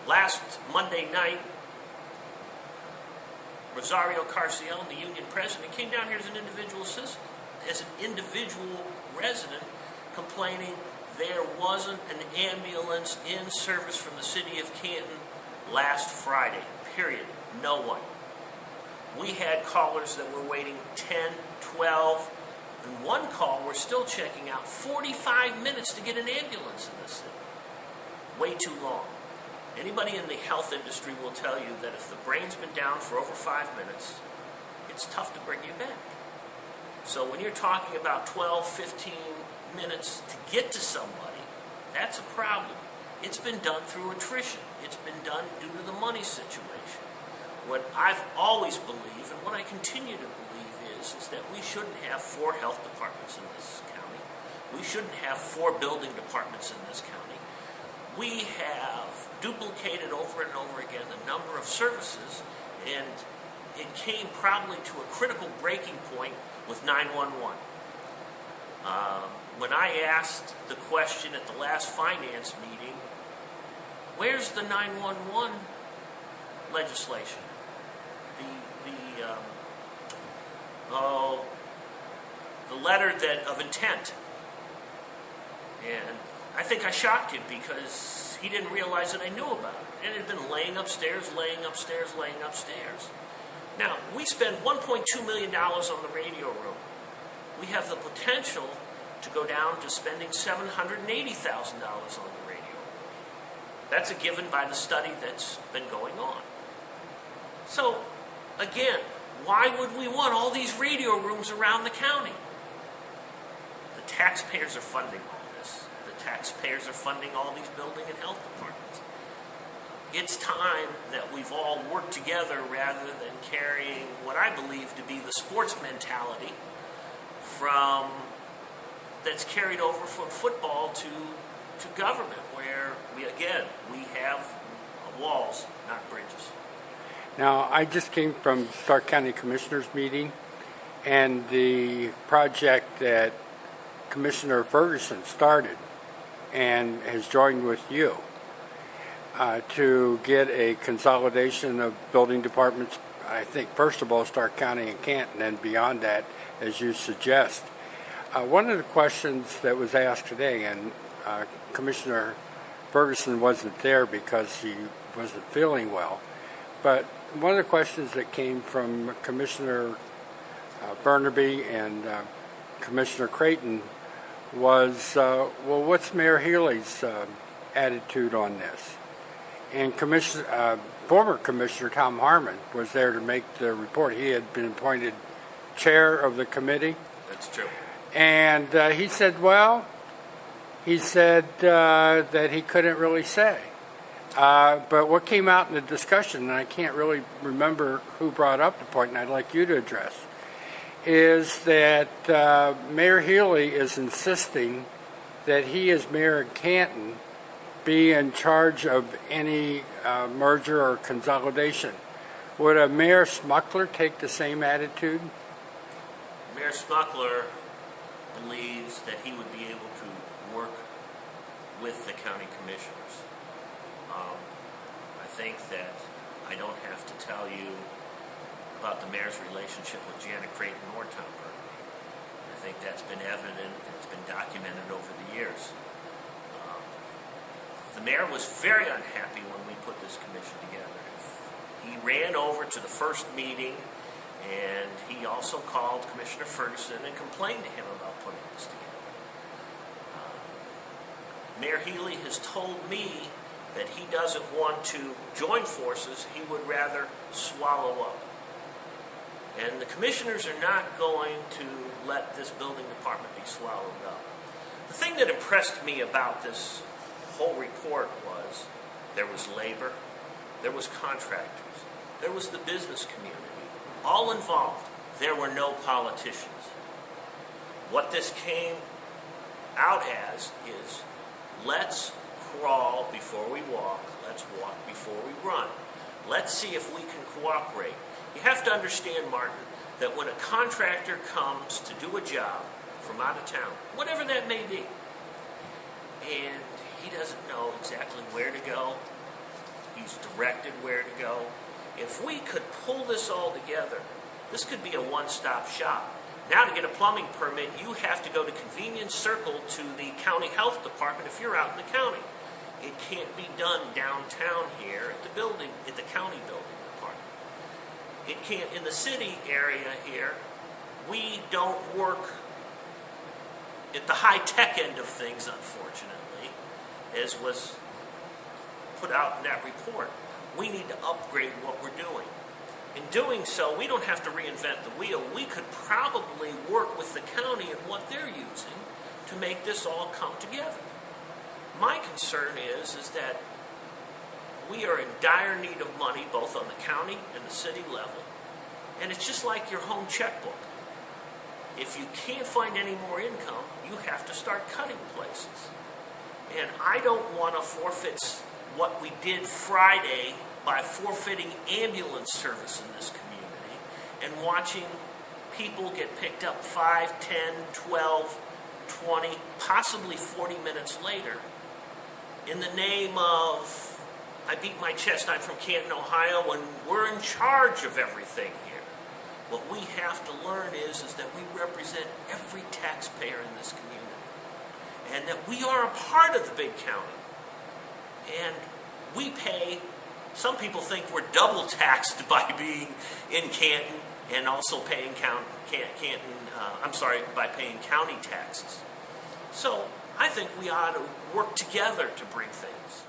Last Monday night, Rosario Carciel, the union president, came down here as an individual resident, complaining there wasn't an ambulance in service from the city of Canton last Friday, period. No one. We had callers that were waiting 10, 12, and one call we're still checking out 45 minutes to get an ambulance in this city. Way too long. Anybody in the health industry will tell you that if the brain's been down for over 5 minutes, it's tough to bring you back. So when you're talking about 12, 15 minutes to get to somebody, that's a problem. It's been done through attrition. It's been done due to the money situation. What I've always believed, and what I continue to believe is that we shouldn't have 4 health departments in this county. We shouldn't have 4 building departments in this county. We have duplicated over and over again the number of services, and it came probably to a critical breaking point with 911. When I asked the question at the last finance meeting, where's the 911 legislation? The letter of intent. And I think I shocked him because he didn't realize that I knew about it. And it had been laying upstairs. Now, we spend $1.2 million on the radio room. We have the potential to go down to spending $780,000 on the radio room. That's a given by the study that's been going on. So, again, why would we want all these radio rooms around the county? The taxpayers are funding all this. The taxpayers are funding all these building and health departments. It's time that we've all worked together rather than carrying what I believe to be the sports mentality that's carried over from football to government, where we have walls, not bridges. Now, I just came from Stark County Commissioners meeting, and the project that Commissioner Ferguson started and has joined with you to get a consolidation of building departments, I think, first of all, Stark County and Canton, and beyond that, as you suggest. One of the questions that was asked today, and Commissioner Ferguson wasn't there because he wasn't feeling well, but one of the questions that came from Commissioner Burnaby and Commissioner Creighton was, well, what's Mayor Healy's attitude on this? And former Commissioner Tom Harmon was there to make the report. He had been appointed chair of the committee. That's true. And he said that he couldn't really say. But what came out in the discussion, and I can't really remember who brought up the point, and I'd like you to address, is that Mayor Healy is insisting that he, as mayor of Canton, be in charge of any merger or consolidation. Would a Mayor Smuckler take the same attitude? Mayor Smuckler believes that he would be able to work with the county commissioners. I think that I don't have to tell you about the mayor's relationship with Janet Creighton or Tom Burnaby. I think that's been evident and it's been documented over the years. The mayor was very unhappy when we put this commission together. He ran over to the first meeting, and he also called Commissioner Ferguson and complained to him about putting this together. Mayor Healy has told me that he doesn't want to join forces, he would rather swallow up. And the commissioners are not going to let this building department be swallowed up. The thing that impressed me about this whole report was there was labor, there was contractors, there was the business community, all involved. There were no politicians. What this came out as is, let's crawl before we walk, let's walk before we run. Let's see if we can cooperate. You have to understand, Martin, that when a contractor comes to do a job from out of town, whatever that may be, and he doesn't know exactly where to go, He's directed where to go. If we could pull this all together, this could be a one-stop shop. Now, to get a plumbing permit, you have to go to Convenience Circle to the county health department if you're out in the county. It can't be done downtown here at the county building department. It can't, in the city area here, we don't work at the high-tech end of things, unfortunately, as was put out in that report. We need to upgrade what we're doing. In doing so, we don't have to reinvent the wheel. We could probably work with the county and what they're using to make this all come together. My concern is that we are in dire need of money, both on the county and the city level. And it's just like your home checkbook. If you can't find any more income, you have to start cutting places. And I don't want to forfeit what we did Friday by forfeiting ambulance service in this community and watching people get picked up 5, 10, 12, 20, possibly 40 minutes later in the name of, I beat my chest, I'm from Canton, Ohio, and we're in charge of everything here. What we have to learn is that we represent every taxpayer in this community and that we are a part of the big county. And we pay, some people think we're double taxed by being in Canton and also paying by paying county taxes. So I think we ought to work together to bring things.